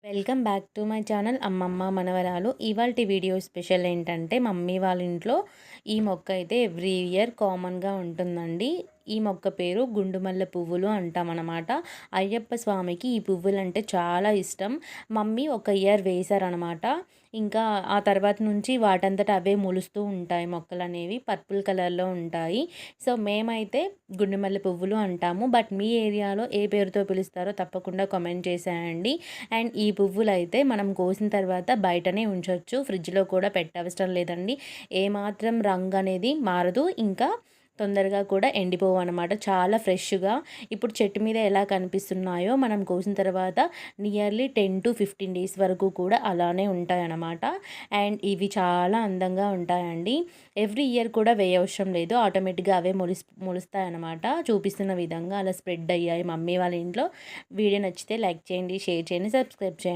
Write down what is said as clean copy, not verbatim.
Welcome back to my channel అమ్మమ్మ మనవరాలు. ఇవాల్టి వీడియో స్పెషల్ ఏంటంటే మమ్మీ వాళ్ళ ఇంట్లో ఈ మొక్క అయితే ఎవ్రీ ఇయర్ కామన్గా ఉంటుందండి. ఈ మొక్క పేరు గుండుమల్లె పువ్వులు అంటామన్నమాట. అయ్యప్ప స్వామికి ఈ పువ్వులు అంటే చాలా ఇష్టం. మమ్మీ ఒక ఇయర్ వేశారనమాట. ఇంకా ఆ తర్వాత నుంచి వాటంతట అవే మొలుస్తూ ఉంటాయి. మొక్కలు అనేవి పర్పుల్ కలర్లో ఉంటాయి. సో మేమైతే గుండుమల్లె పువ్వులు అంటాము. బట్ మీ ఏరియాలో ఏ పేరుతో పిలుస్తారో తప్పకుండా కామెంట్ చేసేయండి. అండ్ ఈ పువ్వులు అయితే మనం కోసిన తర్వాత బయటనే ఉంచవచ్చు, ఫ్రిడ్జ్లో కూడా పెట్టవసరం లేదండి. ఏమాత్రం రంగు అనేది మారదు, ఇంకా తొందరగా కూడా ఎండిపోవు అనమాట. చాలా ఫ్రెష్గా ఇప్పుడు చెట్టు మీద ఎలా కనిపిస్తున్నాయో మనం కోసిన తర్వాత నియర్లీ 10 to 15 డేస్ వరకు కూడా అలానే ఉంటాయన్నమాట. అండ్ ఇవి చాలా అందంగా ఉంటాయండి. ఎవ్రీ ఇయర్ కూడా వేయవసరం లేదు, ఆటోమేటిక్గా అవే మొలుస్తాయన్నమాట. చూపిస్తున్న విధంగా అలా స్ప్రెడ్ అయ్యాయి మమ్మీ వాళ్ళ ఇంట్లో. వీడియో నచ్చితే లైక్ చేయండి, షేర్ చేయండి, సబ్స్క్రైబ్ చేయండి.